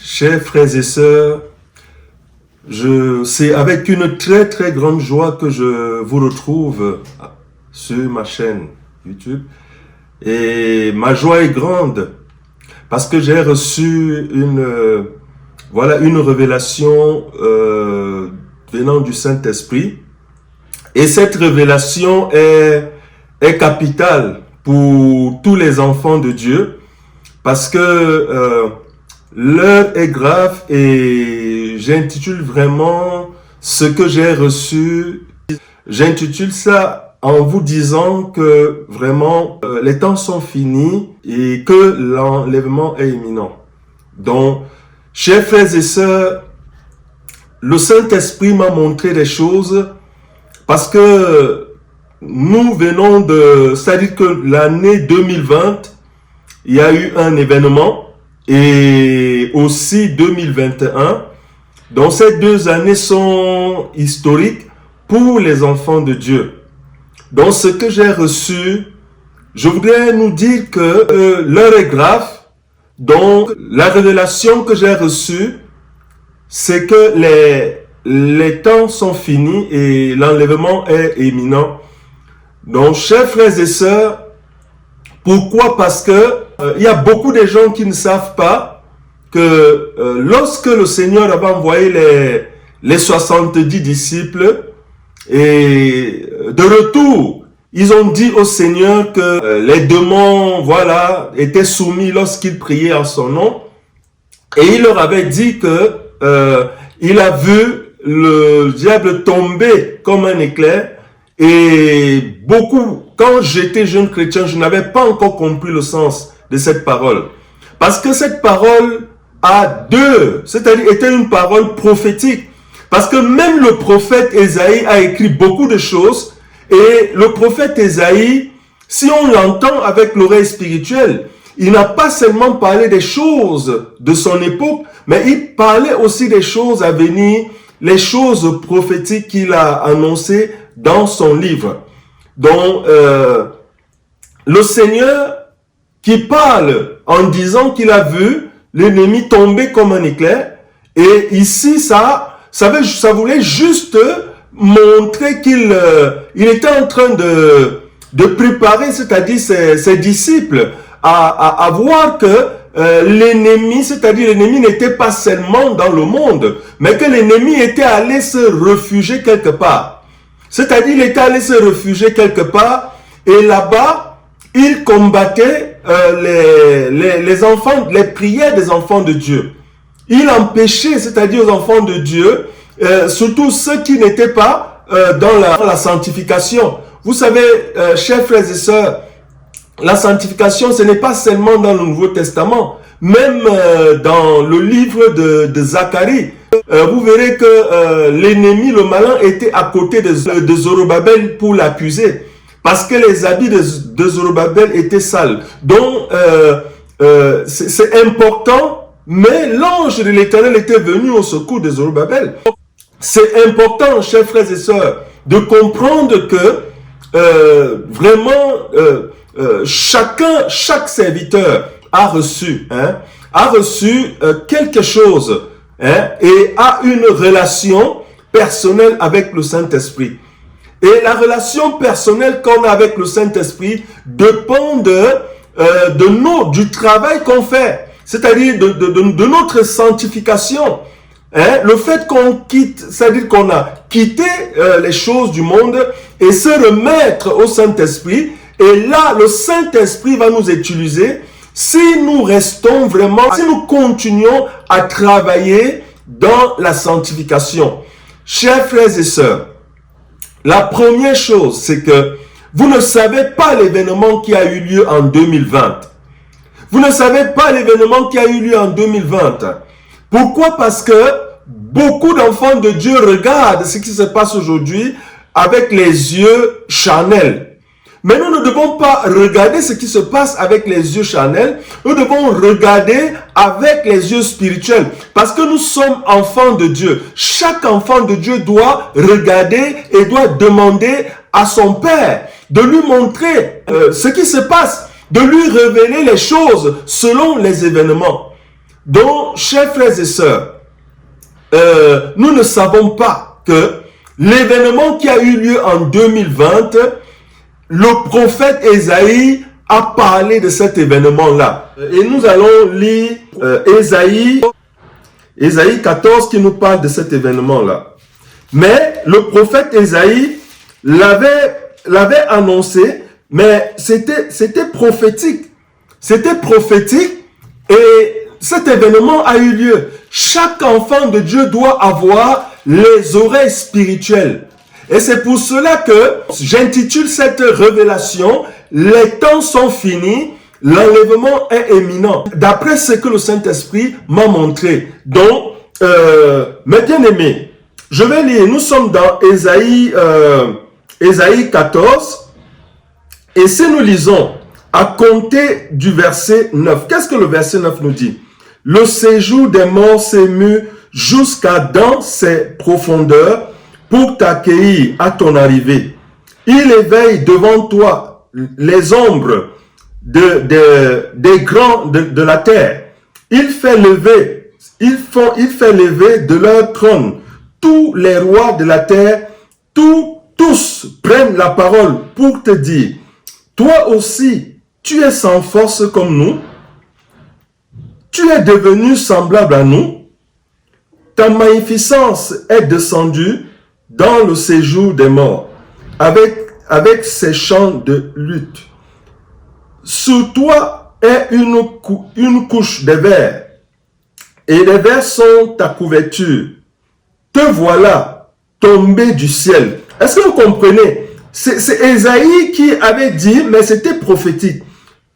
Chers frères et sœurs, c'est avec une très très grande joie que je vous retrouve sur ma chaîne YouTube. Et ma joie est grande parce que j'ai reçu une révélation venant du Saint-Esprit. Et cette révélation est capitale pour tous les enfants de Dieu parce que l'heure est grave et j'intitule vraiment ce que j'ai reçu. J'intitule ça en vous disant que vraiment les temps sont finis et que l'enlèvement est imminent. Donc, chers frères et sœurs, le Saint-Esprit m'a montré des choses parce que nous venons de... C'est-à-dire que l'année 2020, il y a eu un événement et aussi 2021. Donc ces deux années sont historiques pour les enfants de Dieu. Donc ce que j'ai reçu, je voudrais nous dire que l'heure est grave. Donc la révélation que j'ai reçue, c'est que les temps sont finis et l'enlèvement est imminent. Donc chers frères et sœurs, pourquoi? Parce que il y a beaucoup de gens qui ne savent pas que lorsque le Seigneur avait envoyé les 70 disciples et de retour, ils ont dit au Seigneur que les démons, étaient soumis lorsqu'ils priaient en son nom. Et il leur avait dit que il a vu le diable tomber comme un éclair. Et beaucoup, quand j'étais jeune chrétien, je n'avais pas encore compris le sens de cette parole. Parce que cette parole c'est-à-dire était une parole prophétique. Parce que même le prophète Ésaïe a écrit beaucoup de choses. Et le prophète Ésaïe, si on l'entend avec l'oreille spirituelle, il n'a pas seulement parlé des choses de son époque, mais il parlait aussi des choses à venir, les choses prophétiques qu'il a annoncées dans son livre. Donc, le Seigneur qui parle en disant qu'il a vu l'ennemi tomber comme un éclair, et ici, ça voulait juste montrer qu'il était en train de préparer, c'est-à-dire ses disciples, à voir que l'ennemi, c'est-à-dire l'ennemi n'était pas seulement dans le monde, mais que l'ennemi était allé se réfugier quelque part. C'est-à-dire il était allé se réfugier quelque part et là-bas, il combattait les prières des enfants de Dieu. Il empêchait, c'est-à-dire aux enfants de Dieu, surtout ceux qui n'étaient pas dans la sanctification. Vous savez, chers frères et sœurs, la sanctification, ce n'est pas seulement dans le Nouveau Testament, même dans le livre de Zacharie. Vous verrez que l'ennemi, le malin, était à côté de Zorobabel pour l'accuser. Parce que les habits de Zorobabel étaient sales. Donc, c'est important, mais l'ange de l'Éternel était venu au secours de Zorobabel. C'est important, chers frères et sœurs, de comprendre que vraiment, chaque serviteur a reçu quelque chose et a une relation personnelle avec le Saint-Esprit. Et la relation personnelle qu'on a avec le Saint-Esprit dépend du travail qu'on fait, c'est-à-dire de notre sanctification. Le fait qu'on quitte, c'est-à-dire qu'on a quitté les choses du monde et se remettre au Saint-Esprit, et là, le Saint-Esprit va nous utiliser si nous restons vraiment, si nous continuons à travailler dans la sanctification. Chers frères et sœurs, la première chose, c'est que vous ne savez pas l'événement qui a eu lieu en 2020. Vous ne savez pas l'événement qui a eu lieu en 2020. Pourquoi? Parce que beaucoup d'enfants de Dieu regardent ce qui se passe aujourd'hui avec les yeux charnels. Mais nous ne devons pas regarder ce qui se passe avec les yeux charnels. Nous devons regarder avec les yeux spirituels. Parce que nous sommes enfants de Dieu. Chaque enfant de Dieu doit regarder et doit demander à son Père de lui montrer ce qui se passe, de lui révéler les choses selon les événements. Donc, chers frères et sœurs, nous ne savons pas que l'événement qui a eu lieu en 2020, le prophète Ésaïe a parlé de cet événement-là. Et nous allons lire Ésaïe 14 qui nous parle de cet événement-là. Mais le prophète Ésaïe l'avait annoncé, mais c'était prophétique. C'était prophétique et cet événement a eu lieu. Chaque enfant de Dieu doit avoir les oreilles spirituelles. Et c'est pour cela que j'intitule cette révélation « Les temps sont finis, l'enlèvement est imminent ». D'après ce que le Saint-Esprit m'a montré. Donc, mes bien-aimés, je vais lire. Nous sommes dans Ésaïe 14. Et si nous lisons à compter du verset 9, qu'est-ce que le verset 9 nous dit? Le séjour des morts s'émue jusqu'à dans ses profondeurs pour t'accueillir à ton arrivée. Il éveille devant toi les ombres des grands de la terre. Il fait lever de leur trône tous les rois de la terre. Tous prennent la parole pour te dire, toi aussi, tu es sans force comme nous. Tu es devenu semblable à nous. Ta magnificence est descendue dans le séjour des morts, avec ses chants de lutte. Sous toi est une couche de verre, et les vers sont ta couverture. Te voilà tombé du ciel. Est-ce que vous comprenez? C'est Ésaïe qui avait dit, mais c'était prophétique.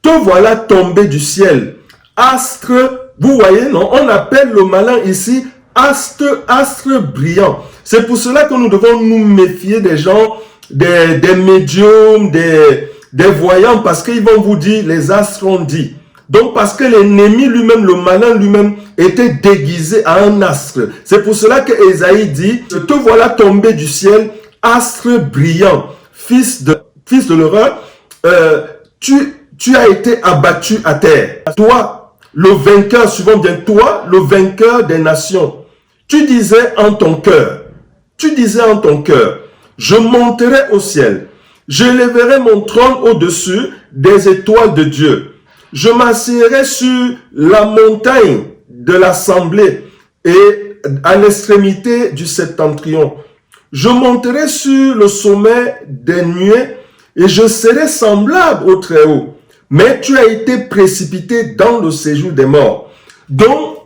Te voilà tombé du ciel. Astre, vous voyez, non? On appelle le malin ici astre brillant. C'est pour cela que nous devons nous méfier des gens, des médiums, des voyants, parce qu'ils vont vous dire, les astres ont dit. Donc, parce que l'ennemi lui-même, le malin lui-même, était déguisé à un astre. C'est pour cela que Ésaïe dit, te voilà tombé du ciel, astre brillant, fils de l'horreur, tu as été abattu à terre. Toi, le vainqueur, suivons bien, toi, le vainqueur des nations, tu disais en ton cœur, je monterai au ciel, je lèverai mon trône au-dessus des étoiles de Dieu. Je m'assierai sur la montagne de l'assemblée et à l'extrémité du septentrion. Je monterai sur le sommet des nuées et je serai semblable au Très-Haut. Mais tu as été précipité dans le séjour des morts. Donc,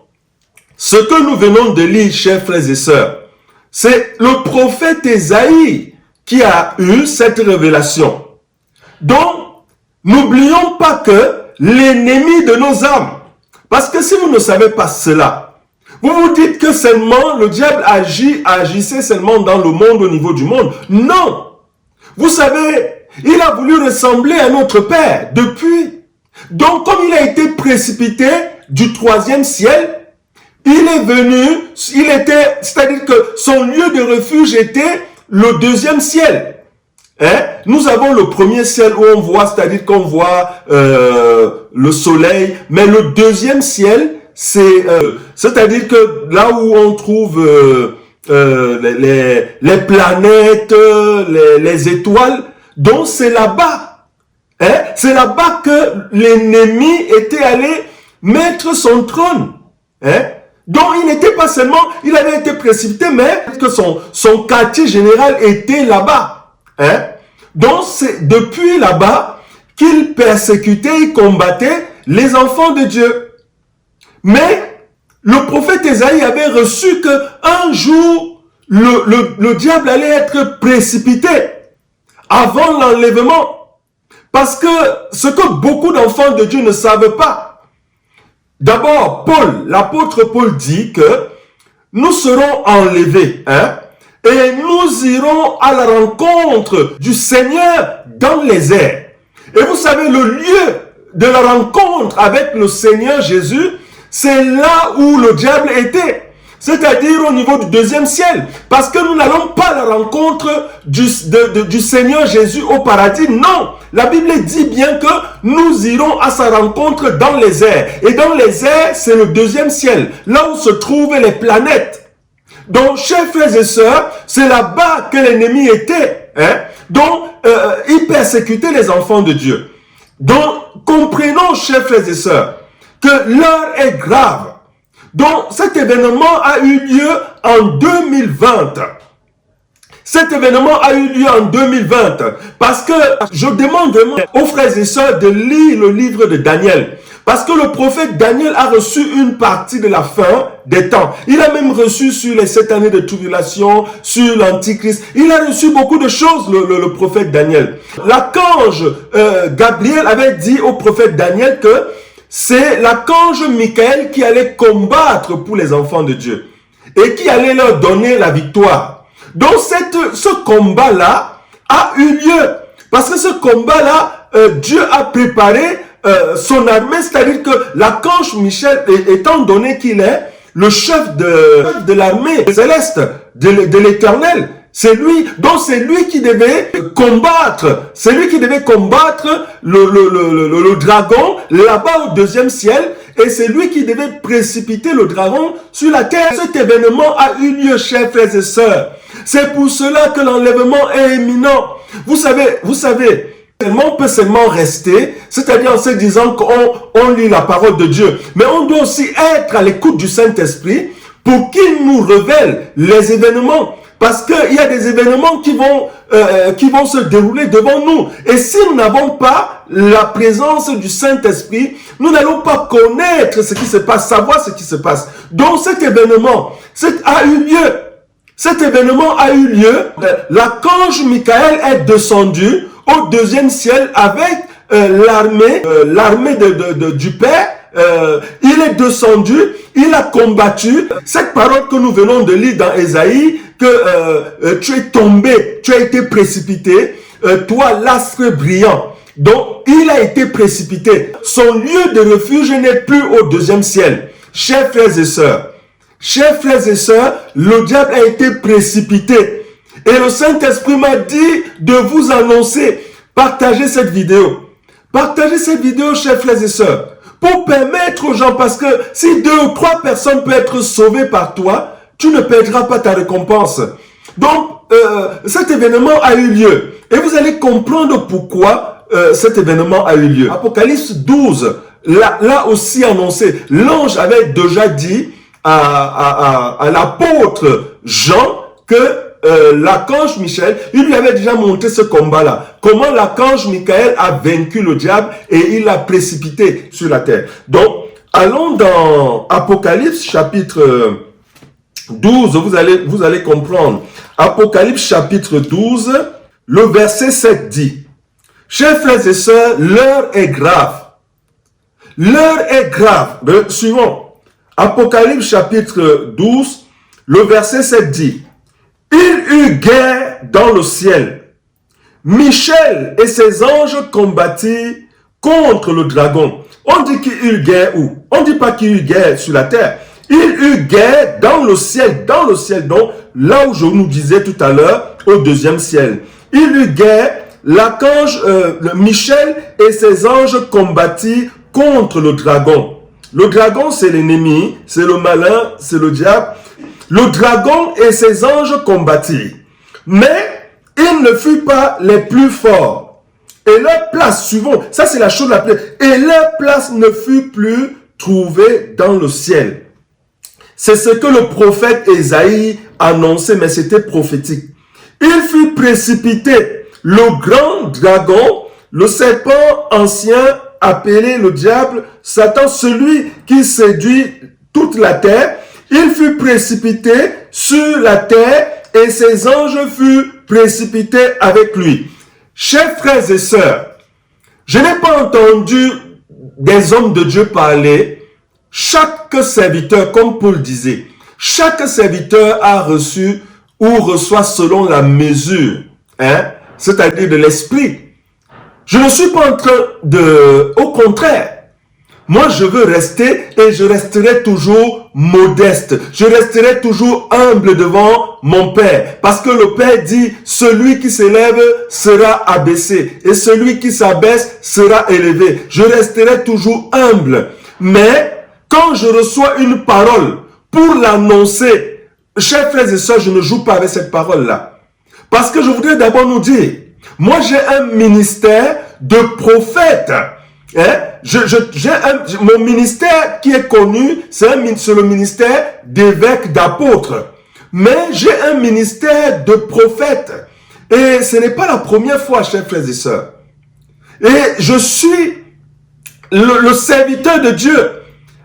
ce que nous venons de lire, chers frères et sœurs, c'est le prophète Ésaïe qui a eu cette révélation. Donc, n'oublions pas que l'ennemi de nos âmes, parce que si vous ne savez pas cela, vous vous dites que seulement le diable agissait seulement dans le monde, au niveau du monde. Non! Vous savez, il a voulu ressembler à notre Père depuis. Donc, comme il a été précipité du 3e ciel, il est venu, c'est-à-dire que son lieu de refuge était le 2e ciel. Nous avons le 1er ciel où on voit, c'est-à-dire qu'on voit le soleil, mais le 2e ciel, c'est-à-dire que là où on trouve les planètes, les étoiles, donc c'est là-bas. C'est là-bas que l'ennemi était allé mettre son trône. Donc il n'était pas seulement, il avait été précipité, mais que son quartier général était là-bas. Donc c'est depuis là-bas qu'il persécutait, il combattait les enfants de Dieu. Mais le prophète Ésaïe avait reçu que un jour le diable allait être précipité avant l'enlèvement. Parce que ce que beaucoup d'enfants de Dieu ne savent pas. D'abord, l'apôtre Paul dit que nous serons enlevés, et nous irons à la rencontre du Seigneur dans les airs. Et vous savez, le lieu de la rencontre avec le Seigneur Jésus, c'est là où le diable était. c'est-à-dire au niveau du deuxième ciel. Parce que nous n'allons pas à la rencontre du Seigneur Jésus au paradis. Non, la Bible dit bien que nous irons à sa rencontre dans les airs. Et dans les airs, c'est le deuxième ciel, là où se trouvent les planètes. Donc, chers frères et sœurs, c'est là-bas que l'ennemi était. Donc, il persécutait les enfants de Dieu. Donc, comprenons, chers frères et sœurs, que l'heure est grave. Donc, cet événement a eu lieu en 2020. Cet événement a eu lieu en 2020 parce que je demande vraiment aux frères et sœurs de lire le livre de Daniel. Parce que le prophète Daniel a reçu une partie de la fin des temps. Il a même reçu sur les 7 années de tribulation, sur l'Antichrist. Il a reçu beaucoup de choses, le prophète Daniel. L'archange Gabriel avait dit au prophète Daniel que c'est l'archange Michael qui allait combattre pour les enfants de Dieu et qui allait leur donner la victoire. Donc ce combat-là a eu lieu. Parce que ce combat-là, Dieu a préparé son armée, c'est-à-dire que l'archange Michel, étant donné qu'il est le chef de l'armée céleste, de l'Éternel, c'est lui, donc c'est lui qui devait combattre, le dragon là-bas au deuxième ciel, et c'est lui qui devait précipiter le dragon sur la terre. Cet événement a eu lieu, chers frères et sœurs. C'est pour cela que l'enlèvement est imminent. Vous savez, on peut seulement rester, c'est-à-dire en se disant qu'on lit la parole de Dieu. Mais on doit aussi être à l'écoute du Saint-Esprit pour qu'il nous révèle les événements. Parce qu'il y a des événements qui vont se dérouler devant nous. Et si nous n'avons pas la présence du Saint-Esprit, nous n'allons pas connaître ce qui se passe, savoir ce qui se passe. Donc cet événement a eu lieu. Cet événement a eu lieu. L'archange Michael est descendu au deuxième ciel avec l'armée du Père. Il est descendu, il a combattu. Cette parole que nous venons de lire dans Ésaïe, que tu es tombé, tu as été précipité, toi l'astre brillant. Donc, il a été précipité. Son lieu de refuge n'est plus au deuxième ciel. Chers frères et sœurs, le diable a été précipité. Et le Saint-Esprit m'a dit de vous annoncer, partagez cette vidéo. Partagez cette vidéo, chers frères et sœurs, pour permettre aux gens, parce que si 2 ou 3 personnes peuvent être sauvées par toi, tu ne perdras pas ta récompense. Donc, cet événement a eu lieu. Et vous allez comprendre pourquoi cet événement a eu lieu. Apocalypse 12, là aussi annoncé. L'ange avait déjà dit à l'apôtre Jean que l'archange Michel, il lui avait déjà montré ce combat-là. Comment l'archange Michael a vaincu le diable et il l'a précipité sur la terre. Donc, allons dans Apocalypse chapitre 12, vous allez comprendre. Apocalypse chapitre 12, le verset 7 dit, « Chers frères et sœurs, l'heure est grave. » L'heure est grave. Suivons. Apocalypse chapitre 12, le verset 7 dit, « Il eut guerre dans le ciel. Michel et ses anges combattirent contre le dragon. » On dit qu'il eut guerre où? On ne dit pas qu'il eut guerre sur la terre. Il eut guerre dans le ciel, donc là où je nous disais tout à l'heure, au deuxième ciel. Il eut guerre, l'archange Michel et ses anges combattirent contre le dragon. Le dragon, c'est l'ennemi, c'est le malin, c'est le diable. Le dragon et ses anges combattirent. Mais ils ne furent pas les plus forts. Et leur place, suivons, ça c'est la chose la plus... Et leur place ne fut plus trouvée dans le ciel. C'est ce que le prophète Ésaïe annonçait, mais c'était prophétique. Il fut précipité, le grand dragon, le serpent ancien appelé le diable, Satan, celui qui séduit toute la terre. Il fut précipité sur la terre et ses anges furent précipités avec lui. Chers frères et sœurs, je n'ai pas entendu des hommes de Dieu parler. Chaque serviteur, comme Paul disait, chaque serviteur a reçu ou reçoit selon la mesure, c'est-à-dire de l'esprit. Je ne suis pas en train de... Au contraire, moi je veux rester et je resterai toujours modeste. Je resterai toujours humble devant mon Père. Parce que le Père dit, celui qui s'élève sera abaissé. Et celui qui s'abaisse sera élevé. Je resterai toujours humble. Mais quand je reçois une parole pour l'annoncer, chers frères et sœurs, je ne joue pas avec cette parole-là. Parce que je voudrais d'abord nous dire, moi j'ai un ministère de prophète. Mon ministère qui est connu, c'est le ministère d'évêque, d'apôtre. Mais j'ai un ministère de prophète. Et ce n'est pas la première fois, chers frères et sœurs. Et je suis le serviteur de Dieu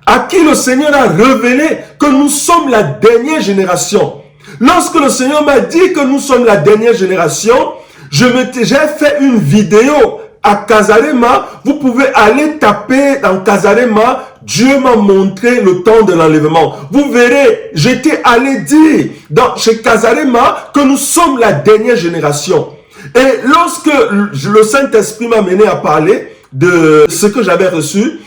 à qui le Seigneur a révélé que nous sommes la dernière génération. Lorsque le Seigneur m'a dit que nous sommes la dernière génération, j'ai fait une vidéo à Casarema. Vous pouvez aller taper dans Casarema, Dieu m'a montré le temps de l'enlèvement. Vous verrez, j'étais allé dire chez Casarema que nous sommes la dernière génération. Et lorsque le Saint-Esprit m'a mené à parler de ce que j'avais reçu,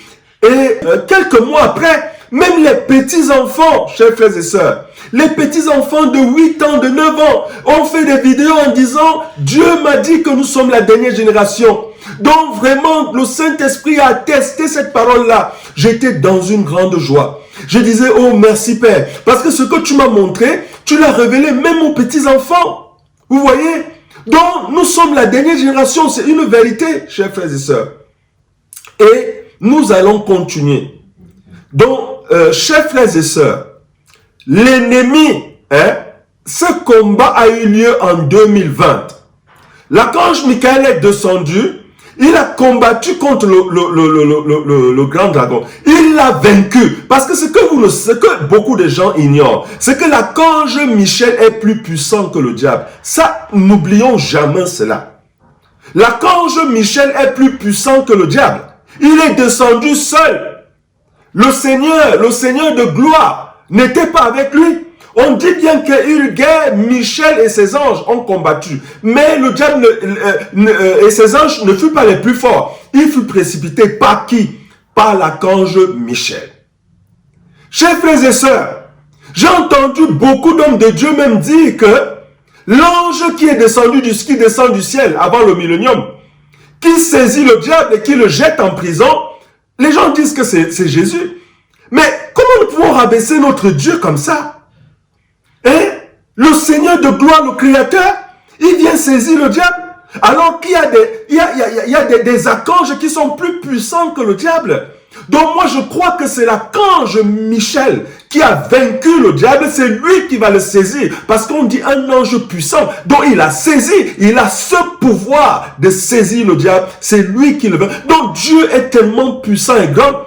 et quelques mois après, même les petits-enfants, chers frères et sœurs, les petits-enfants de 8 ans, de 9 ans, ont fait des vidéos en disant « Dieu m'a dit que nous sommes la dernière génération ». Donc vraiment, le Saint-Esprit a attesté cette parole-là. J'étais dans une grande joie. Je disais « Oh, merci Père ». Parce que ce que tu m'as montré, tu l'as révélé même aux petits-enfants. Vous voyez? Donc, nous sommes la dernière génération. C'est une vérité, chers frères et sœurs. Et nous allons continuer. Donc, chers frères et sœurs, l'ennemi, ce combat a eu lieu en 2020. L'archange Michael est descendu, il a combattu contre le grand dragon. Il l'a vaincu. Parce que ce que beaucoup de gens ignorent, c'est que l'archange Michel est plus puissant que le diable. Ça, n'oublions jamais cela. L'archange Michel est plus puissant que le diable. Il est descendu seul. Le Seigneur de gloire n'était pas avec lui. On dit bien qu'une guerre, Michel et ses anges ont combattu. Mais le diable et ses anges ne furent pas les plus forts. Il fut précipité par qui? Par l'archange Michel. Chers frères et sœurs, j'ai entendu beaucoup d'hommes de Dieu même dire que l'ange qui descend du ciel avant le millénium, qui saisit le diable et qui le jette en prison, les gens disent que c'est Jésus. Mais comment nous pouvons rabaisser notre Dieu comme ça? Le Seigneur de gloire, le Créateur, il vient saisir le diable. Alors qu'il y a des archanges qui sont plus puissants que le diable. Donc moi je crois que c'est l'archange Michel qui a vaincu le diable. C'est lui qui va le saisir. Parce qu'on dit un ange puissant. Donc il a saisi. Il a ce pouvoir de saisir le diable. C'est lui qui le veut. Donc Dieu est tellement puissant et grand.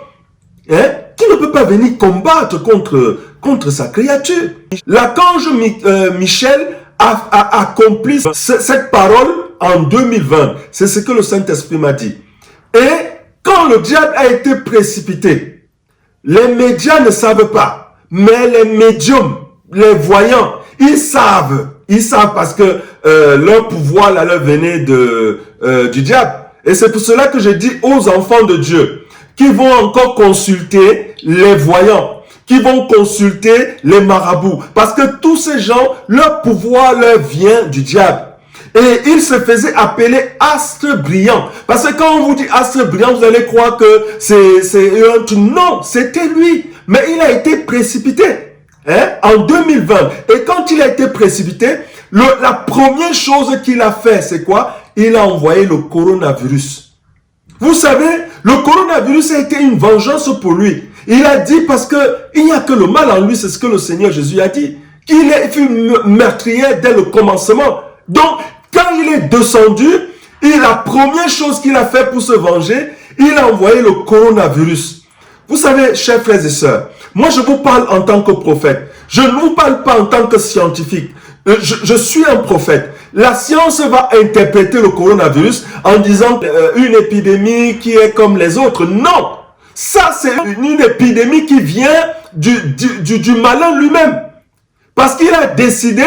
Qui ne peut pas venir combattre contre sa créature. L'archange Michel a accompli cette parole en 2020. C'est ce que le Saint-Esprit m'a dit. Et quand le diable a été précipité, les médias ne savent pas, mais les médiums, les voyants, ils savent parce que leur pouvoir là, leur venait du diable. Et c'est pour cela que je dis aux enfants de Dieu, qui vont encore consulter les voyants, qui vont consulter les marabouts. Parce que tous ces gens, leur pouvoir leur vient du diable. Et ils se faisaient appeler astres brillants. Parce que quand on vous dit astre brillant, vous allez croire que c'est non, c'était lui. Mais il a été précipité en 2020. Et quand il a été précipité, la première chose qu'il a fait, c'est quoi? Il a envoyé le coronavirus. Vous savez, le coronavirus a été une vengeance pour lui. Il a dit parce que il n'y a que le mal en lui, c'est ce que le Seigneur Jésus a dit. Qu'il fut meurtrier dès le commencement. Donc, quand il est descendu, la première chose qu'il a fait pour se venger, il a envoyé le coronavirus. Vous savez, chers frères et sœurs, moi je vous parle en tant que prophète. Je ne vous parle pas en tant que scientifique. Je suis un prophète. La science va interpréter le coronavirus en disant une épidémie qui est comme les autres. Non! Ça, c'est une épidémie qui vient du malin lui-même. Parce qu'il a décidé,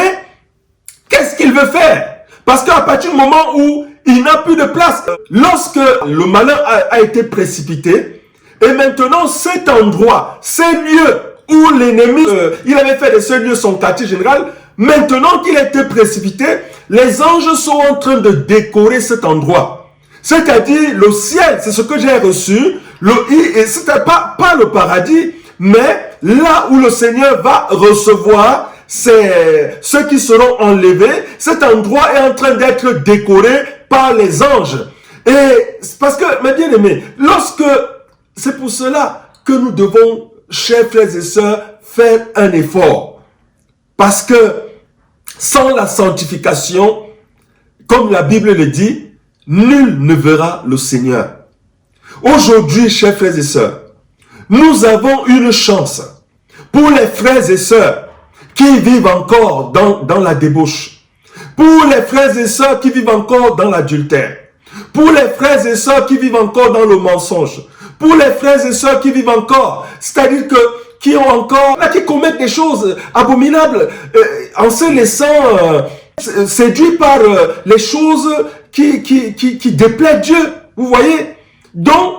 qu'est-ce qu'il veut faire? Parce qu'à partir du moment où il n'a plus de place, lorsque le malin a été précipité, et maintenant cet endroit, ces lieux où l'ennemi, il avait fait de ce lieu son quartier général. Maintenant qu'il a été précipité, les anges sont en train de décorer cet endroit. C'est-à-dire le ciel, c'est ce que j'ai reçu. Et c'était pas le paradis, mais là où le Seigneur va recevoir ceux qui seront enlevés. Cet endroit est en train d'être décoré par les anges. Et parce que, mes bien-aimés, c'est pour cela que nous devons, chers frères et sœurs, faire un effort. Parce que sans la sanctification, comme la Bible le dit, nul ne verra le Seigneur. Aujourd'hui, chers frères et sœurs, nous avons une chance pour les frères et sœurs qui vivent encore dans la débauche, pour les frères et sœurs qui vivent encore dans l'adultère, pour les frères et sœurs qui vivent encore dans le mensonge, pour les frères et sœurs qui vivent encore, c'est-à-dire qui commettent des choses abominables en se laissant séduits par les choses qui déplaisent Dieu. Vous voyez? Donc,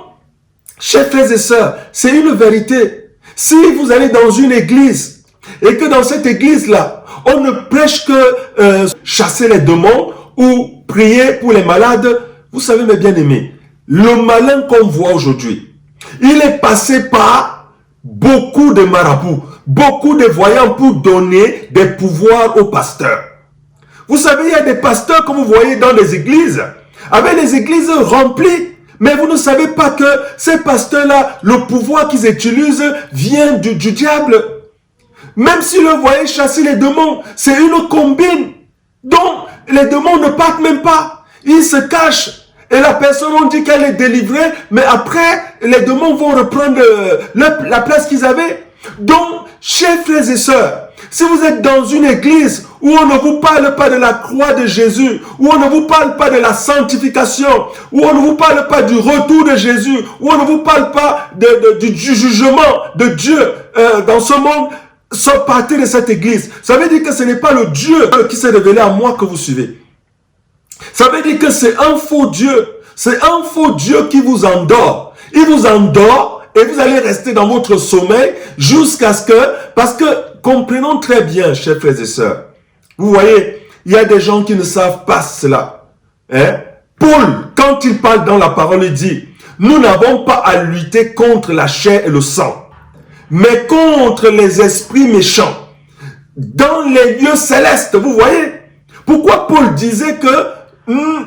chers frères et sœurs, c'est une vérité. Si vous allez dans une église et que dans cette église-là, on ne prêche que chasser les démons ou prier pour les malades, vous savez mes bien-aimés, le malin qu'on voit aujourd'hui, il est passé par beaucoup de marabouts, beaucoup de voyants pour donner des pouvoirs aux pasteurs. Vous savez, il y a des pasteurs que vous voyez dans les églises, avec les églises remplies, mais vous ne savez pas que ces pasteurs-là, le pouvoir qu'ils utilisent vient du diable. Même si le voyez chasser les démons, c'est une combine. Donc, les démons ne partent même pas. Ils se cachent. Et la personne, on dit qu'elle est délivrée, mais après, les démons vont reprendre la place qu'ils avaient. Donc, chers frères et sœurs, si vous êtes dans une église où on ne vous parle pas de la croix de Jésus, où on ne vous parle pas de la sanctification, où on ne vous parle pas du retour de Jésus, où on ne vous parle pas du jugement de Dieu dans ce monde, sortez de cette église. Ça veut dire que ce n'est pas le Dieu qui s'est révélé à moi que vous suivez. Ça veut dire que c'est un faux Dieu. C'est un faux Dieu qui vous endort. Il vous endort et vous allez rester dans votre sommeil jusqu'à ce que... Parce que, comprenons très bien, chers frères et sœurs, vous voyez, il y a des gens qui ne savent pas cela. Hein? Paul, quand il parle dans la parole, il dit, nous n'avons pas à lutter contre la chair et le sang, mais contre les esprits méchants dans les lieux célestes. Vous voyez? Pourquoi Paul disait que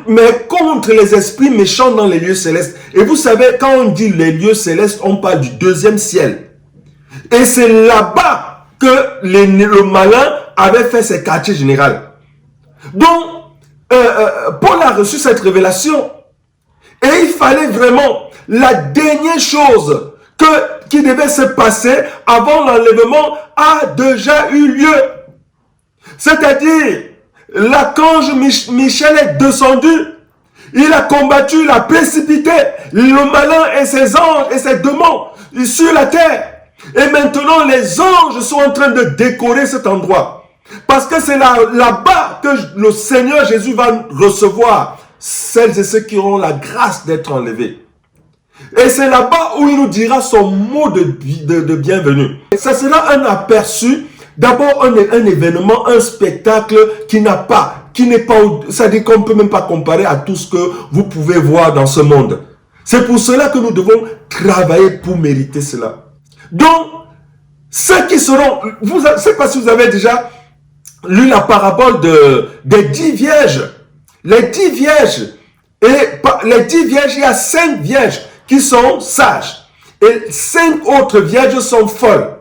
mais contre les esprits méchants dans les lieux célestes. Et vous savez, quand on dit les lieux célestes, on parle du deuxième ciel. Et c'est là-bas que le malin avait fait ses quartiers généraux. Donc, Paul a reçu cette révélation. Et il fallait vraiment, la dernière chose qui devait se passer avant l'enlèvement a déjà eu lieu. C'est-à-dire, l'archange Michel est descendu, il a combattu, il a précipité le malin et ses anges et ses démons sur la terre. Et maintenant, les anges sont en train de décorer cet endroit. Parce que c'est là-bas que le Seigneur Jésus va recevoir celles et ceux qui auront la grâce d'être enlevés. Et c'est là-bas où il nous dira son mot de bienvenue. Ça sera un aperçu. D'abord, un événement, un spectacle qui n'est pas, c'est-à-dire qu'on ne peut même pas comparer à tout ce que vous pouvez voir dans ce monde. C'est pour cela que nous devons travailler pour mériter cela. Donc, ceux qui seront, je ne sais pas si vous avez déjà lu la parabole des 10 vierges. Les 10 vierges, il y a 5 vierges qui sont sages. Et 5 autres vierges sont folles.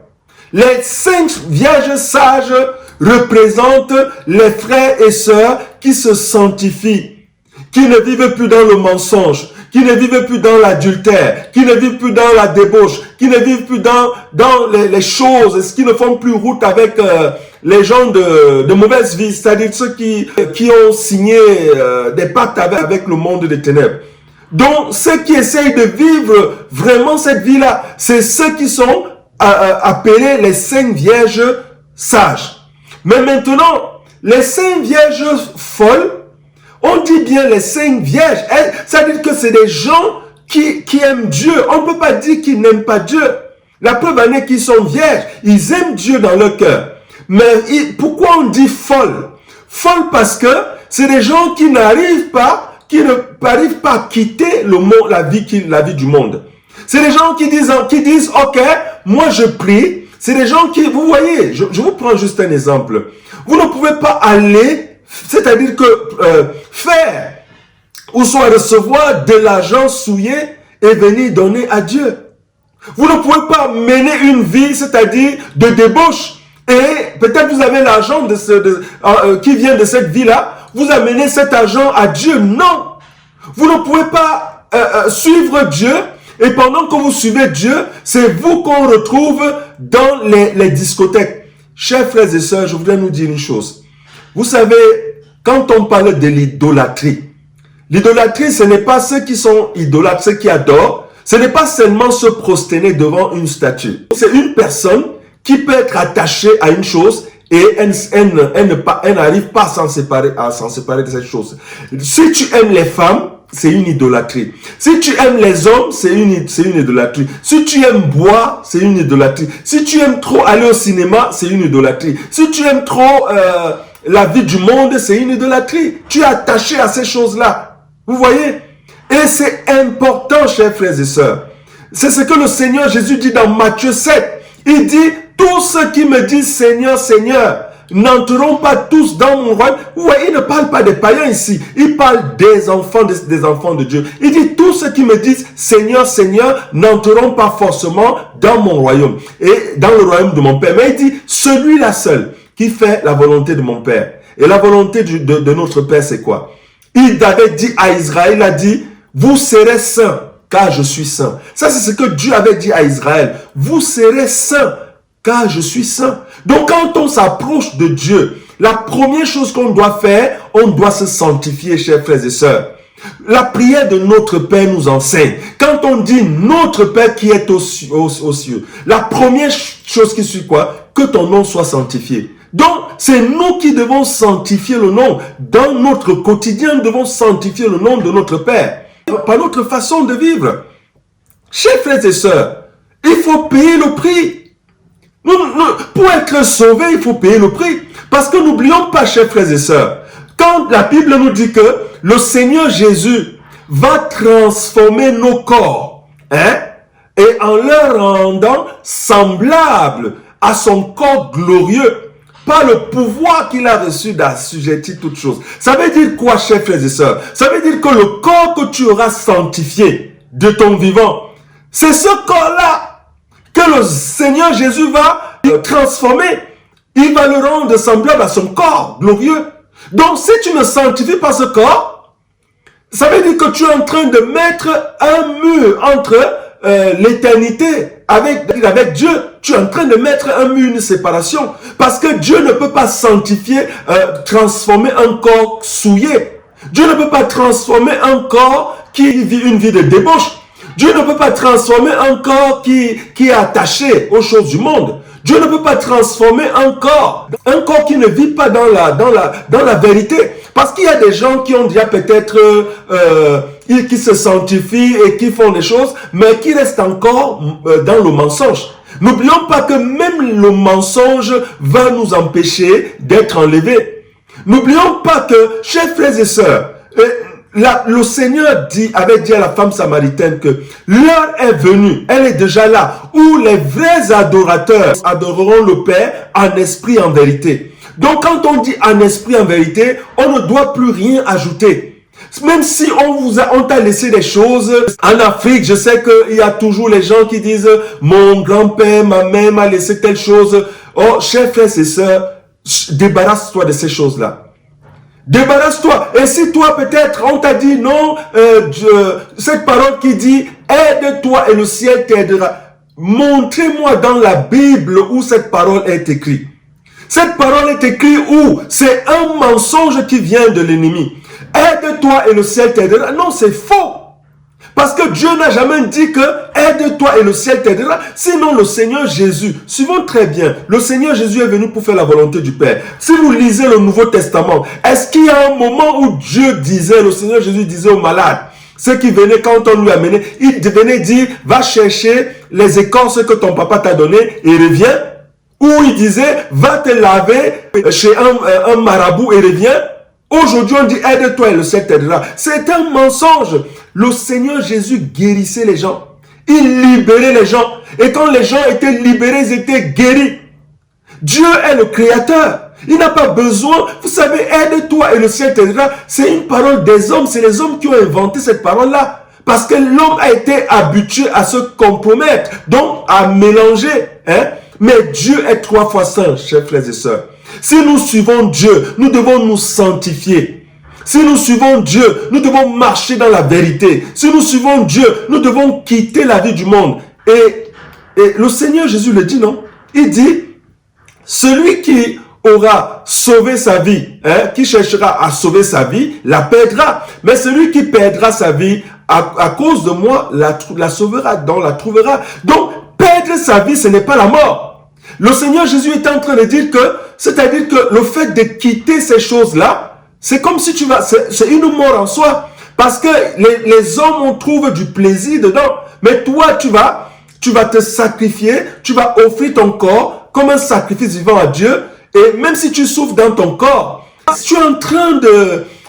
Les 5 vierges sages représentent les frères et sœurs qui se sanctifient, qui ne vivent plus dans le mensonge, qui ne vivent plus dans l'adultère, qui ne vivent plus dans la débauche, qui ne vivent plus dans les choses, qui ne font plus route avec les gens de mauvaise vie, c'est-à-dire ceux qui ont signé des pactes avec le monde des ténèbres. Donc, ceux qui essayent de vivre vraiment cette vie-là, c'est ceux qui sont appelés les 5 vierges sages. Mais maintenant, les 5 vierges folles, on dit bien les 5 vierges, ça veut dire que c'est des gens qui aiment Dieu. On ne peut pas dire qu'ils n'aiment pas Dieu. La preuve en est qu'ils sont vierges. Ils aiment Dieu dans leur cœur. Mais pourquoi on dit folle? Folle parce que c'est des gens qui n'arrivent pas à quitter le monde, la vie du monde. C'est des gens qui disent, ok, moi je prie. C'est des gens qui, vous voyez, je vous prends juste un exemple. Vous ne pouvez pas aller, c'est-à-dire que faire ou soit recevoir de l'argent souillé et venir donner à Dieu. Vous ne pouvez pas mener une vie, c'est-à-dire de débauche. Et peut-être vous avez l'argent qui vient de cette vie-là. Vous amenez cet argent à Dieu. Non. Vous ne pouvez pas suivre Dieu. Et pendant que vous suivez Dieu, c'est vous qu'on retrouve dans les discothèques. Chers frères et sœurs, je voudrais nous dire une chose. Vous savez, quand on parle de l'idolâtrie, ce n'est pas ceux qui sont idolâtres, ceux qui adorent. Ce n'est pas seulement se prosterner devant une statue. C'est une personne qui peut être attachée à une chose et elle n'arrive pas à s'en séparer de cette chose. Si tu aimes les femmes, c'est une idolâtrie. Si tu aimes les hommes, c'est une idolâtrie. Si tu aimes boire, c'est une idolâtrie. Si tu aimes trop aller au cinéma, c'est une idolâtrie. Si tu aimes trop la vie du monde, c'est une idolâtrie. Tu es attaché à ces choses-là. Vous voyez? Et c'est important, chers frères et sœurs. C'est ce que le Seigneur Jésus dit dans Matthieu 7. Il dit, tous ceux qui me disent Seigneur, Seigneur, n'entreront pas tous dans mon royaume. Ouais, il ne parle pas des païens ici. Il parle des enfants de Dieu. Il dit, tous ceux qui me disent Seigneur, Seigneur, n'entreront pas forcément dans mon royaume. Et dans le royaume de mon Père. Mais il dit, celui-là seul qui fait la volonté de mon Père. Et la volonté de notre Père, c'est quoi? Il avait dit à Israël, il a dit, vous serez saints, car je suis saint. Ça, c'est ce que Dieu avait dit à Israël. Vous serez saints, car je suis saint. Donc, quand on s'approche de Dieu, la première chose qu'on doit faire, on doit se sanctifier, chers frères et sœurs. La prière de notre Père nous enseigne. Quand on dit notre Père qui est aux cieux, la première chose qui suit quoi? Que ton nom soit sanctifié. Donc, c'est nous qui devons sanctifier le nom. Dans notre quotidien, nous devons sanctifier le nom de notre Père. Par notre façon de vivre. Chers frères et sœurs, il faut payer le prix. Pour être sauvé, il faut payer le prix. Parce que n'oublions pas, chers frères et sœurs, quand la Bible nous dit que le Seigneur Jésus va transformer nos corps, et en leur rendant semblables à son corps glorieux, par le pouvoir qu'il a reçu d'assujettir toutes choses. Ça veut dire quoi, chers frères et sœurs? Ça veut dire que le corps que tu auras sanctifié de ton vivant, c'est ce corps-là que le Seigneur Jésus va transformer. Il va le rendre semblable à son corps glorieux. Donc, si tu ne sanctifies pas ce corps, ça veut dire que tu es en train de mettre un mur entre l'éternité avec Dieu. Tu es en train de mettre un mur, une séparation. Parce que Dieu ne peut pas sanctifier, transformer un corps souillé. Dieu ne peut pas transformer un corps qui vit une vie de débauche. Dieu ne peut pas transformer un corps qui est attaché aux choses du monde. Dieu ne peut pas transformer un corps qui ne vit pas dans la vérité. Parce qu'il y a des gens qui ont déjà peut-être, qui se sanctifient et qui font des choses, mais qui restent encore dans le mensonge. N'oublions pas que même le mensonge va nous empêcher d'être enlevés. N'oublions pas que, chers frères et sœurs, le Seigneur avait dit à la femme samaritaine que l'heure est venue, elle est déjà là, où les vrais adorateurs adoreront le Père en esprit, en vérité. Donc quand on dit en esprit, en vérité, on ne doit plus rien ajouter. Même si on t'a laissé des choses, en Afrique, je sais qu'il y a toujours les gens qui disent « Mon grand-père, ma mère m'a laissé telle chose. » Oh, chers frères et sœurs, débarrasse-toi de ces choses-là. Débarrasse-toi. Et si toi, peut-être, on t'a dit « Non, cette parole qui dit « Aide-toi et le ciel t'aidera. » Montrez-moi dans la Bible où cette parole est écrite. Cette parole est écrite où? C'est un mensonge qui vient de l'ennemi. Aide-toi et le ciel t'aidera. Non, c'est faux. Parce que Dieu n'a jamais dit que aide-toi et le ciel t'aidera. Sinon, le Seigneur Jésus, suivons très bien, le Seigneur Jésus est venu pour faire la volonté du Père. Si vous lisez le Nouveau Testament, est-ce qu'il y a un moment où Dieu disait, le Seigneur Jésus disait aux malades, Ceux qui venaient quand on lui amenait, il venait dire, va chercher les écorces que ton papa t'a données et reviens. Ou il disait, va te laver chez un marabout et reviens. Aujourd'hui, on dit, aide-toi et le ciel t'aidera. C'est un mensonge. Le Seigneur Jésus guérissait les gens. Il libérait les gens. Et quand les gens étaient libérés, ils étaient guéris. Dieu est le créateur. Il n'a pas besoin, vous savez, aide-toi et le ciel t'aidera. C'est une parole des hommes. C'est les hommes qui ont inventé cette parole-là. Parce que l'homme a été habitué à se compromettre. Donc, à mélanger. Mais Dieu est 3 fois saint, chers frères et sœurs. Si nous suivons Dieu, nous devons nous sanctifier. Si nous suivons Dieu, nous devons marcher dans la vérité. Si nous suivons Dieu, nous devons quitter la vie du monde. Et le Seigneur Jésus le dit, non? Il dit, celui qui aura sauvé sa vie, qui cherchera à sauver sa vie, la perdra. Mais celui qui perdra sa vie, à cause de moi, la sauvera, donc la trouvera. Donc, perdre sa vie, ce n'est pas la mort. Le Seigneur Jésus est en train de dire que, c'est-à-dire que le fait de quitter ces choses-là, c'est comme si tu vas, c'est une mort en soi. Parce que les hommes, on trouve du plaisir dedans. Mais toi, tu vas te sacrifier, tu vas offrir ton corps comme un sacrifice vivant à Dieu. Et même si tu souffres dans ton corps, tu es en train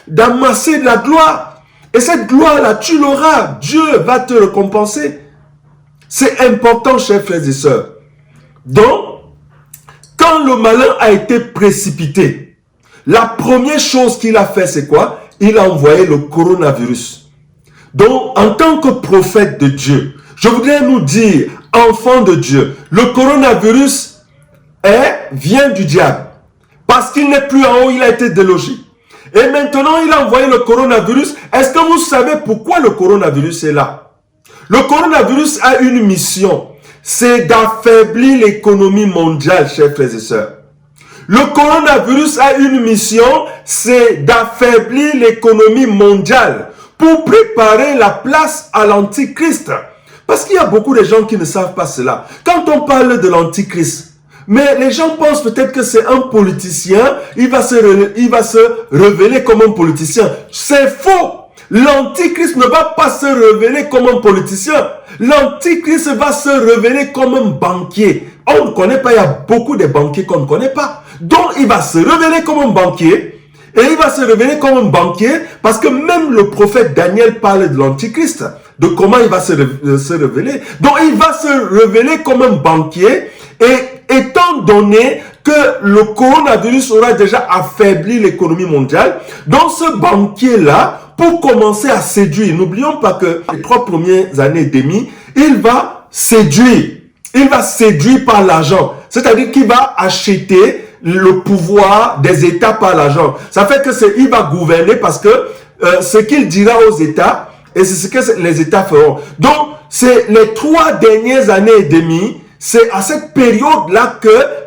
d'amasser de la gloire. Et cette gloire-là, tu l'auras. Dieu va te récompenser. C'est important, chers frères et sœurs. Donc, quand le malin a été précipité, la première chose qu'il a fait, c'est quoi? Il a envoyé le coronavirus. Donc, en tant que prophète de Dieu, je voudrais nous dire, enfants de Dieu, le coronavirus vient du diable. Parce qu'il n'est plus en haut, il a été délogé. Et maintenant, il a envoyé le coronavirus. Est-ce que vous savez pourquoi le coronavirus est là? Le coronavirus a une mission. C'est d'affaiblir l'économie mondiale, chers frères et sœurs. Le coronavirus a une mission, c'est d'affaiblir l'économie mondiale pour préparer la place à l'antichrist. Parce qu'il y a beaucoup de gens qui ne savent pas cela. Quand on parle de l'antichrist, mais les gens pensent peut-être que c'est un politicien, il va se révéler comme un politicien. C'est faux. L'antichrist ne va pas se révéler comme un politicien. L'antichrist va se révéler comme un banquier. On ne connaît pas, il y a beaucoup de banquiers qu'on ne connaît pas. Donc il va se révéler comme un banquier. Et il va se révéler comme un banquier parce que même le prophète Daniel parle de l'antichrist, de comment il va se révéler. Donc il va se révéler comme un banquier. Et étant donné que le coronavirus aura déjà affaibli l'économie mondiale, donc ce banquier-là, pour commencer à séduire, n'oublions pas que les 3 premières années et demie, il va séduire. Il va séduire par l'argent. C'est-à-dire qu'il va acheter le pouvoir des États par l'argent. Ça fait que il va gouverner parce que ce qu'il dira aux États, et c'est ce que les États feront. Donc, c'est les 3 dernières années et demie, c'est à cette période-là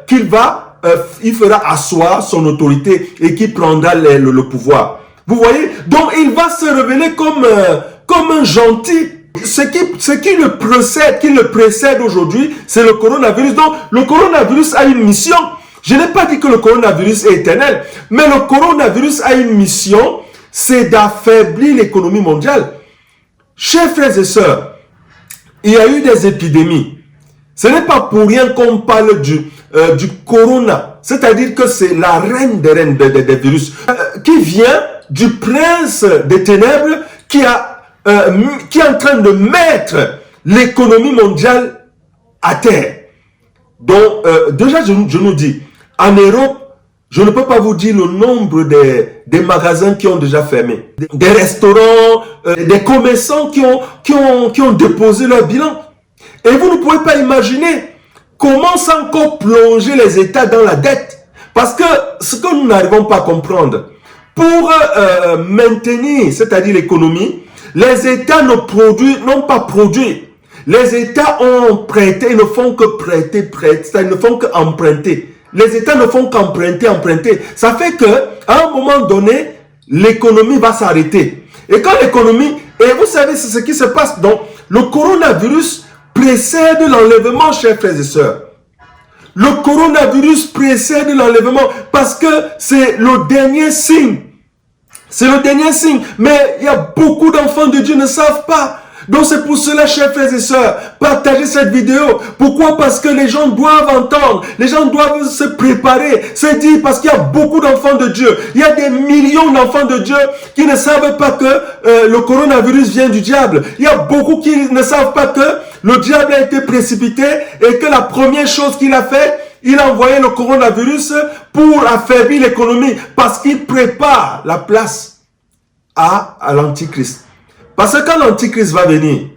qu'il fera asseoir son autorité et qu'il prendra le pouvoir. Vous voyez? Donc, il va se révéler comme un gentil. Ce qui le précède aujourd'hui, c'est le coronavirus. Donc, le coronavirus a une mission. Je n'ai pas dit que le coronavirus est éternel, mais le coronavirus a une mission, c'est d'affaiblir l'économie mondiale. Chers frères et sœurs, il y a eu des épidémies. Ce n'est pas pour rien qu'on parle du corona, c'est-à-dire que c'est la reine des reines des virus, qui vient du prince des ténèbres qui est en train de mettre l'économie mondiale à terre. Donc, déjà, je nous dis, en Europe, je ne peux pas vous dire le nombre des magasins qui ont déjà fermé, des restaurants, des commerçants qui ont déposé leur bilan. Et vous ne pouvez pas imaginer comment ça encore plonger les États dans la dette. Parce que ce que nous n'arrivons pas à comprendre, pour maintenir, c'est-à-dire l'économie, les États n'ont pas produit. Les États ont prêté, ils ne font que prêter, ils ne font qu'emprunter. Les États ne font qu'emprunter. Ça fait qu'à un moment donné, l'économie va s'arrêter. Et quand l'économie, et vous savez, c'est ce qui se passe. Donc, le coronavirus précède l'enlèvement, chers frères et sœurs. Le coronavirus précède l'enlèvement parce que c'est le dernier signe. C'est le dernier signe. Mais il y a beaucoup d'enfants de Dieu qui ne savent pas. Donc c'est pour cela, chers frères et sœurs, partagez cette vidéo. Pourquoi? Parce que les gens doivent entendre, les gens doivent se préparer, se dire, parce qu'il y a beaucoup d'enfants de Dieu. Il y a des millions d'enfants de Dieu qui ne savent pas que le coronavirus vient du diable. Il y a beaucoup qui ne savent pas que le diable a été précipité et que la première chose qu'il a fait, il a envoyé le coronavirus pour affaiblir l'économie parce qu'il prépare la place à l'Antichrist. Parce que quand l'Antichrist va venir,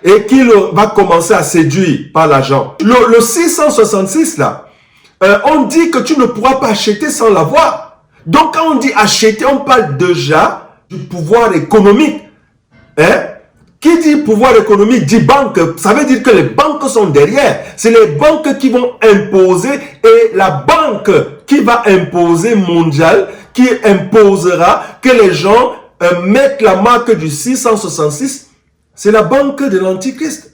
et qu'il va commencer à séduire par l'argent, le 666 là, on dit que tu ne pourras pas acheter sans l'avoir. Donc quand on dit acheter, on parle déjà du pouvoir économique. Qui dit pouvoir économique dit banque. Ça veut dire que les banques sont derrière. C'est les banques qui vont imposer, et la banque qui va imposer mondiale, qui imposera que les gens mettre la marque du 666, c'est la banque de l'Antichrist.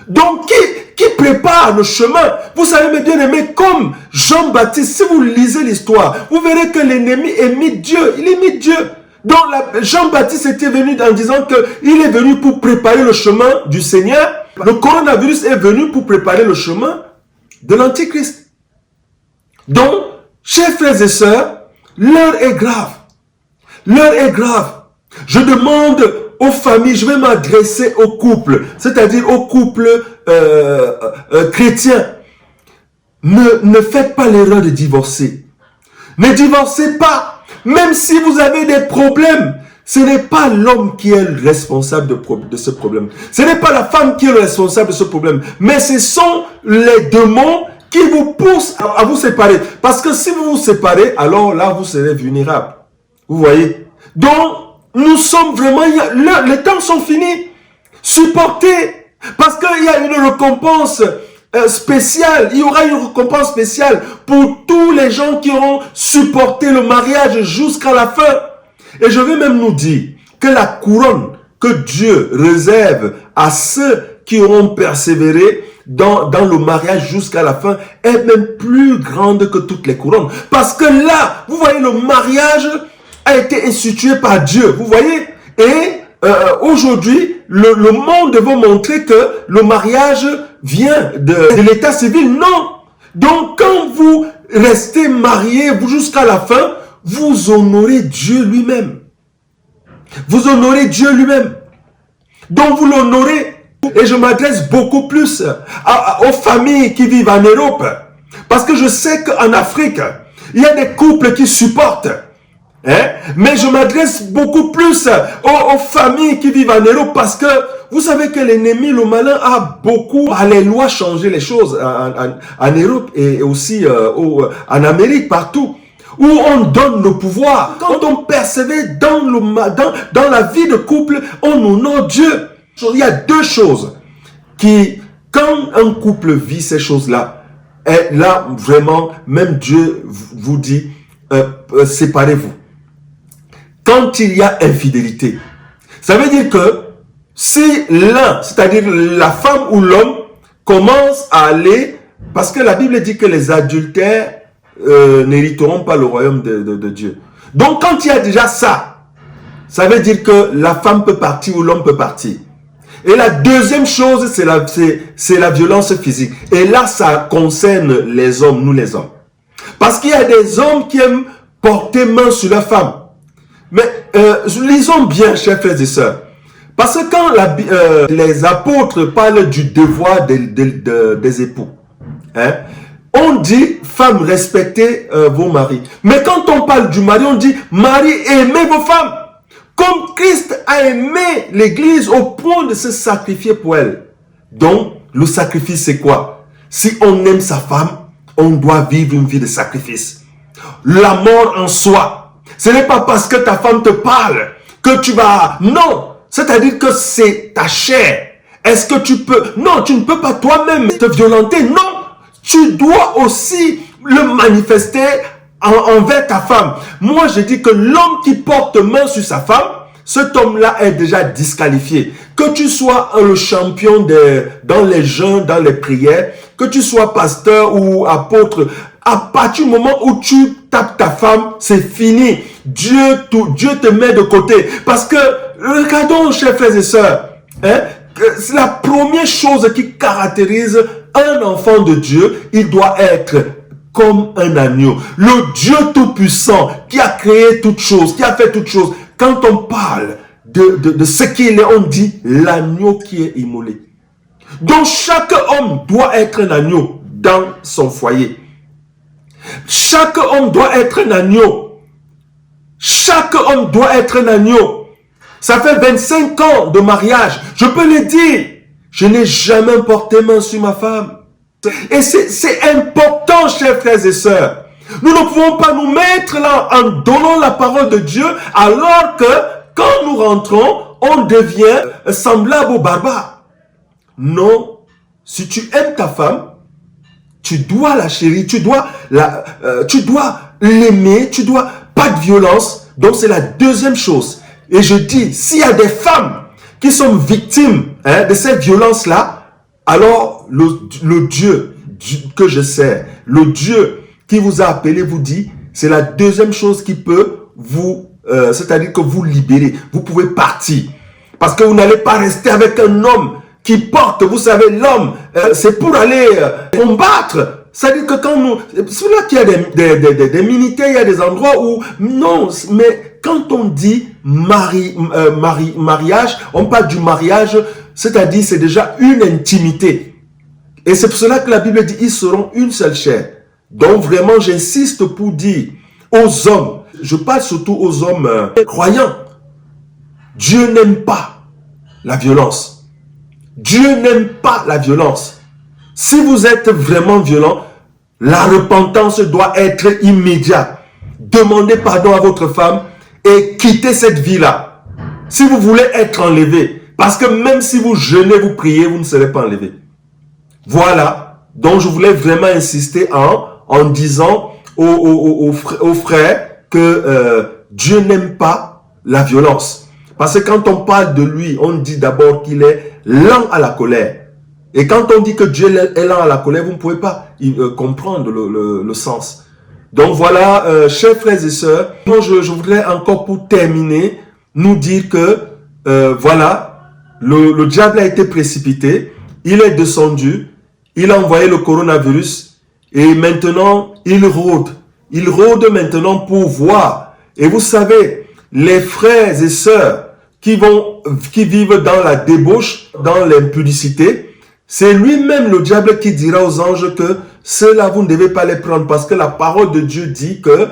Donc, qui prépare le chemin? Vous savez, mes bien-aimés, comme Jean-Baptiste, si vous lisez l'histoire, vous verrez que l'ennemi imite Dieu. Il imite Dieu. Donc, Jean-Baptiste était venu en disant qu'il est venu pour préparer le chemin du Seigneur. Le coronavirus est venu pour préparer le chemin de l'Antichrist. Donc, chers frères et sœurs, l'heure est grave. L'heure est grave. Je demande aux familles, je vais m'adresser aux couples, c'est-à-dire aux couples chrétiens. Ne faites pas l'erreur de divorcer. Ne divorcez pas. Même si vous avez des problèmes, ce n'est pas l'homme qui est le responsable de ce problème. Ce n'est pas la femme qui est le responsable de ce problème. Mais ce sont les démons qui vous poussent à vous séparer. Parce que si vous vous séparez, alors là, vous serez vulnérable. Vous voyez? Donc, nous sommes vraiment... les temps sont finis. Supportez. Parce qu'il y a une récompense spéciale. Il y aura une récompense spéciale pour tous les gens qui auront supporté le mariage jusqu'à la fin. Et je vais même nous dire que la couronne que Dieu réserve à ceux qui auront persévéré dans le mariage jusqu'à la fin est même plus grande que toutes les couronnes. Parce que là, vous voyez, le mariage a été institué par Dieu, vous voyez. Et aujourd'hui, le monde veut montrer que le mariage vient de l'état civil. Non. Donc, quand vous restez mariés jusqu'à la fin, vous honorez Dieu lui-même. Vous honorez Dieu lui-même. Donc, vous l'honorez. Et je m'adresse beaucoup plus aux familles qui vivent en Europe. Parce que je sais qu'en Afrique, il y a des couples qui supportent. Mais je m'adresse beaucoup plus aux familles qui vivent en Europe parce que vous savez que l'ennemi, le malin, a beaucoup, par les lois, changé les choses en Europe et aussi en Amérique, partout, où on donne le pouvoir. Quand on persévère dans la vie de couple, on honore Dieu. Il y a deux choses qui, quand un couple vit ces choses-là, et là, vraiment, même Dieu vous dit, séparez-vous. Quand il y a infidélité, ça veut dire que si l'un, c'est-à-dire la femme ou l'homme, commence à aller, parce que la Bible dit que les adultères n'hériteront pas le royaume de Dieu. Donc quand il y a déjà ça, ça veut dire que la femme peut partir ou l'homme peut partir. Et la deuxième chose, c'est la violence physique. Et là, ça concerne les hommes, nous les hommes. Parce qu'il y a des hommes qui aiment porter main sur la femme. Mais lisons bien, chers frères et sœurs. Parce que quand les apôtres parlent du devoir des époux, on dit, femmes, respectez vos maris. Mais quand on parle du mari, on dit, mari, aimez vos femmes. Comme Christ a aimé l'église au point de se sacrifier pour elle. Donc, le sacrifice, c'est quoi? Si on aime sa femme, on doit vivre une vie de sacrifice. La mort en soi. Ce n'est pas parce que ta femme te parle que tu vas... Non! C'est-à-dire que c'est ta chair. Est-ce que tu peux... Non, tu ne peux pas toi-même te violenter. Non! Tu dois aussi le manifester envers ta femme. Moi, je dis que l'homme qui porte main sur sa femme, cet homme-là est déjà disqualifié. Que tu sois le champion dans les jeûnes, dans les prières, que tu sois pasteur ou apôtre, à partir du moment où tu tapes ta femme, c'est fini. Dieu te met de côté. Parce que, regardons, chers frères et sœurs, hein, c'est la première chose qui caractérise un enfant de Dieu, il doit être comme un agneau. Le Dieu Tout-Puissant qui a créé toutes choses, qui a fait toutes choses. Quand on parle de ce qu'il est, on dit l'agneau qui est immolé. Donc chaque homme doit être un agneau dans son foyer. Chaque homme doit être un agneau. Chaque homme doit être un agneau. Ça fait 25 ans de mariage. Je peux le dire. Je n'ai jamais porté main sur ma femme. Et c'est important, chers frères et sœurs. Nous ne pouvons pas nous mettre là en donnant la parole de Dieu alors que quand nous rentrons, on devient semblable aux barbares. Non. Si tu aimes ta femme, tu dois la chérir, tu dois l'aimer, tu dois pas de violence. Donc c'est la deuxième chose. Et je dis, s'il y a des femmes qui sont victimes de cette violence-là, alors le Dieu que je sers, le Dieu qui vous a appelé vous dit, c'est la deuxième chose qui peut vous, c'est-à-dire que vous libérer. Vous pouvez partir. Parce que vous n'allez pas rester avec un homme qui porte, vous savez, l'homme, c'est pour aller combattre. C'est-à-dire que quand nous, c'est là qu'il y a des militaires, il y a des endroits où, non, mais quand on dit mariage, on parle du mariage, c'est-à-dire c'est déjà une intimité. Et c'est pour cela que la Bible dit, ils seront une seule chair. Donc vraiment, j'insiste pour dire aux hommes, je parle surtout aux hommes croyants, Dieu n'aime pas la violence. Dieu n'aime pas la violence. Si vous êtes vraiment violent, la repentance doit être immédiate. Demandez pardon à votre femme et quittez cette vie-là. Si vous voulez être enlevé, parce que même si vous jeûnez, vous priez, vous ne serez pas enlevé. Voilà. Donc je voulais vraiment insister en disant aux frères que Dieu n'aime pas la violence. Parce que quand on parle de lui, on dit d'abord qu'il est lent à la colère. Et quand on dit que Dieu est lent à la colère, vous ne pouvez pas comprendre le sens. Donc voilà, chers frères et sœurs, je voudrais encore pour terminer, nous dire que voilà, le diable a été précipité, il est descendu, il a envoyé le coronavirus et maintenant il rôde. Il rôde maintenant pour voir. Et vous savez, les frères et sœurs qui vivent dans la débauche, dans l'impudicité, c'est lui-même le diable qui dira aux anges que ceux-là, vous ne devez pas les prendre parce que la parole de Dieu dit que,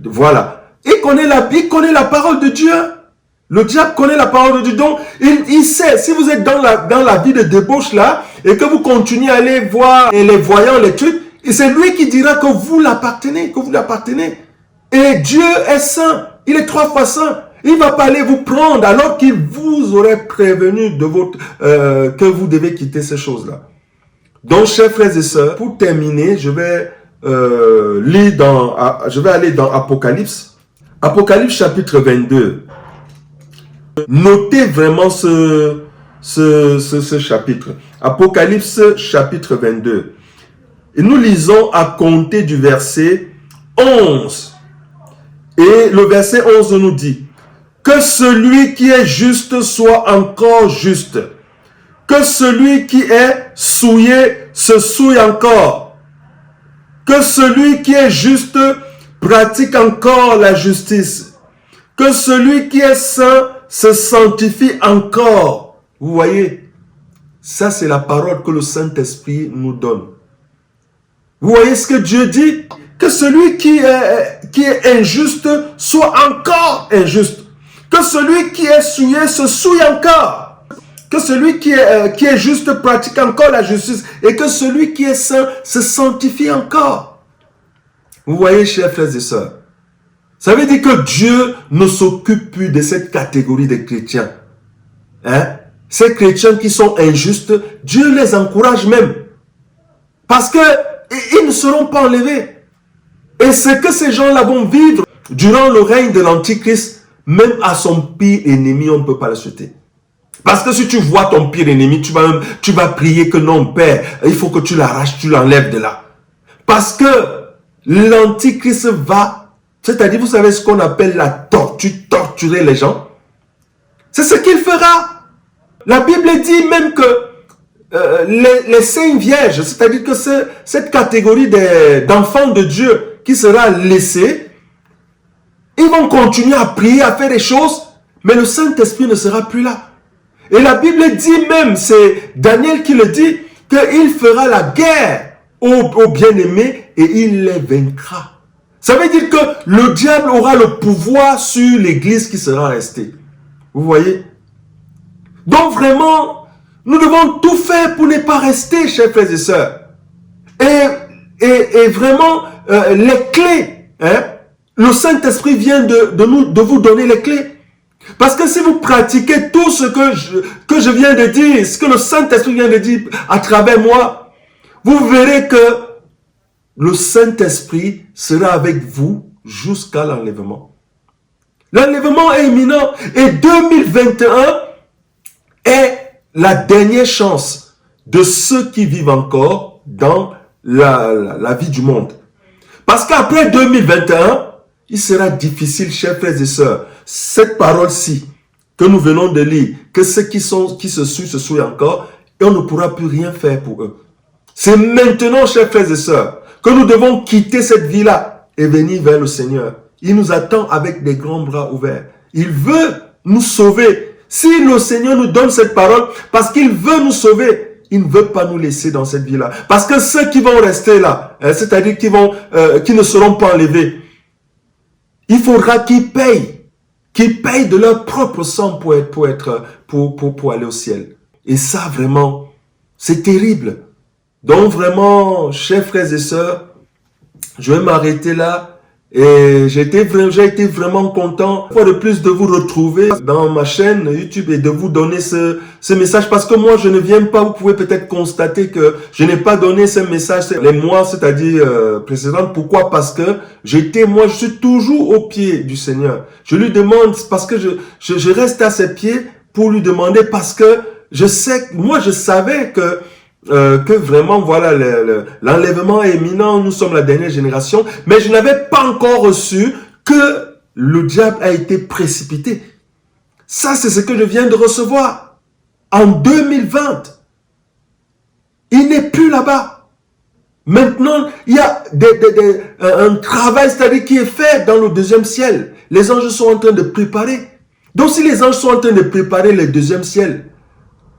voilà. Il connaît la parole de Dieu. Le diable connaît la parole de Dieu. Donc, il sait, si vous êtes dans la vie de débauche là, et que vous continuez à aller voir les voyants, les trucs, c'est lui qui dira que vous l'appartenez, Et Dieu est saint. Il est 3 fois saint. Il ne va pas aller vous prendre alors qu'il vous aurait prévenu que vous devez quitter ces choses-là. Donc, chers frères et sœurs, pour terminer, je vais aller dans Apocalypse. Apocalypse chapitre 22. Notez vraiment ce chapitre. Apocalypse chapitre 22. Et nous lisons à compter du verset 11. Et le verset 11 nous dit, que celui qui est juste soit encore juste. Que celui qui est souillé se souille encore. Que celui qui est juste pratique encore la justice. Que celui qui est saint se sanctifie encore. Vous voyez, ça c'est la parole que le Saint-Esprit nous donne. Vous voyez ce que Dieu dit? Que celui qui est injuste soit encore injuste. Que celui qui est souillé se souille encore. Que celui qui est juste pratique encore la justice. Et que celui qui est saint se sanctifie encore. Vous voyez, chers frères et sœurs. Ça veut dire que Dieu ne s'occupe plus de cette catégorie de chrétiens. Ces chrétiens qui sont injustes, Dieu les encourage même. Parce qu'ils ne seront pas enlevés. Et ce que ces gens-là vont vivre durant le règne de l'Antichrist, même à son pire ennemi, on ne peut pas le souhaiter. Parce que si tu vois ton pire ennemi, tu vas prier que non, Père, il faut que tu l'arraches, tu l'enlèves de là. Parce que l'Antichrist va c'est-à-dire, vous savez ce qu'on appelle la torture, torturer les gens. C'est ce qu'il fera. La Bible dit même que les saints vierges, c'est-à-dire que cette catégorie d'enfants de Dieu qui sera laissée, ils vont continuer à prier, à faire des choses, mais le Saint-Esprit ne sera plus là. Et la Bible dit même, c'est Daniel qui le dit, qu'il fera la guerre aux bien-aimés et il les vaincra. Ça veut dire que le diable aura le pouvoir sur l'église qui sera restée. Vous voyez? Donc vraiment, nous devons tout faire pour ne pas rester, chers frères et sœurs. Et vraiment, les clés, hein, le Saint-Esprit vient de vous donner les clés. Parce que si vous pratiquez tout ce que je viens de dire, ce que le Saint-Esprit vient de dire à travers moi, vous verrez que le Saint-Esprit sera avec vous jusqu'à l'enlèvement. L'enlèvement est imminent et 2021 est la dernière chance de ceux qui vivent encore dans la vie du monde. Parce qu'après 2021, il sera difficile, chers frères et sœurs, cette parole-ci que nous venons de lire, que ceux qui se suivent encore, et on ne pourra plus rien faire pour eux. C'est maintenant, chers frères et sœurs, que nous devons quitter cette vie-là et venir vers le Seigneur. Il nous attend avec des grands bras ouverts. Il veut nous sauver. Si le Seigneur nous donne cette parole, parce qu'il veut nous sauver, il ne veut pas nous laisser dans cette vie-là. Parce que ceux qui vont rester là, c'est-à-dire qui ne seront pas enlevés, il faudra qu'ils payent de leur propre sang pour aller au ciel. Et ça, vraiment, c'est terrible. Donc vraiment, chers frères et sœurs, je vais m'arrêter là. Et j'ai été vraiment content, une fois de plus, de vous retrouver dans ma chaîne YouTube et de vous donner ce message. Parce que moi, je ne viens pas, vous pouvez peut-être constater que je n'ai pas donné ce message les mois, c'est-à-dire précédents. Pourquoi? Parce que je suis toujours au pied du Seigneur. Je lui demande, parce que je reste à ses pieds pour lui demander, parce que je savais que vraiment, voilà, l'enlèvement est imminent, nous sommes la dernière génération, mais je n'avais pas encore reçu que le diable a été précipité. Ça, c'est ce que je viens de recevoir en 2020. Il n'est plus là-bas. Maintenant, il y a un travail, c'est-à-dire qui est fait dans le deuxième ciel. Les anges sont en train de préparer. Donc, si les anges sont en train de préparer le deuxième ciel,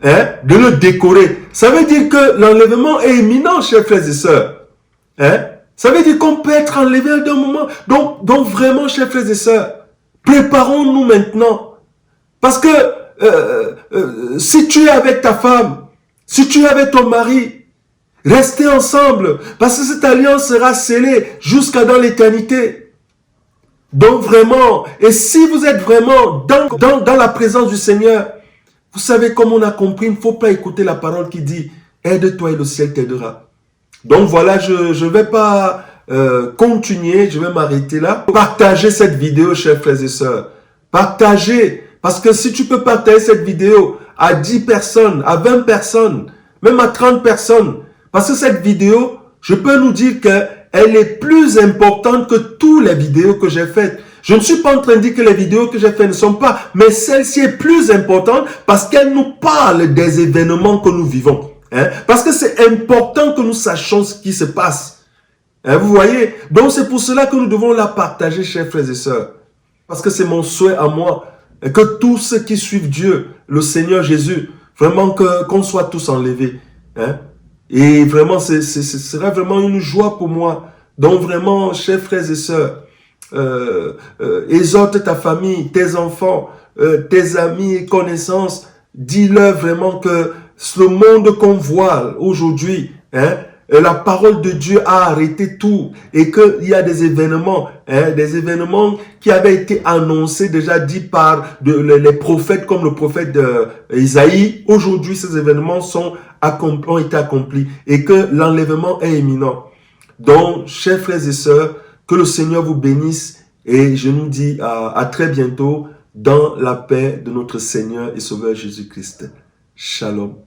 de le décorer, ça veut dire que l'enlèvement est imminent, chers frères et sœurs. Ça veut dire qu'on peut être enlevé à un moment. Donc vraiment, chers frères et sœurs, préparons-nous maintenant. Parce que si tu es avec ta femme, si tu es avec ton mari, restez ensemble. Parce que cette alliance sera scellée jusqu'à dans l'éternité. Donc vraiment, et si vous êtes vraiment dans la présence du Seigneur, vous savez, comme on a compris, il ne faut pas écouter la parole qui dit « Aide-toi et le ciel t'aidera ». Donc voilà, je ne vais pas continuer, je vais m'arrêter là. Partagez cette vidéo, chers frères et sœurs. Partagez, parce que si tu peux partager cette vidéo à 10 personnes, à 20 personnes, même à 30 personnes, parce que cette vidéo, je peux nous dire qu'elle est plus importante que toutes les vidéos que j'ai faites. Je ne suis pas en train de dire que les vidéos que j'ai faites ne sont pas, mais celle-ci est plus importante parce qu'elle nous parle des événements que nous vivons. Parce que c'est important que nous sachions ce qui se passe. Vous voyez? Donc c'est pour cela que nous devons la partager, chers frères et sœurs. Parce que c'est mon souhait à moi, que tous ceux qui suivent Dieu, le Seigneur Jésus, vraiment qu'on soit tous enlevés. Et vraiment, ce sera vraiment une joie pour moi. Donc vraiment, chers frères et sœurs, exhorte ta famille, tes enfants, tes amis et connaissances, dis-leur vraiment que le monde qu'on voit aujourd'hui, la parole de Dieu a arrêté tout et qu'il y a des événements qui avaient été annoncés, déjà dit par les prophètes comme le prophète Isaïe. Aujourd'hui, ces événements ont été accomplis et que l'enlèvement est imminent. Donc, chers frères et sœurs, que le Seigneur vous bénisse et je nous dis à très bientôt dans la paix de notre Seigneur et Sauveur Jésus-Christ. Shalom.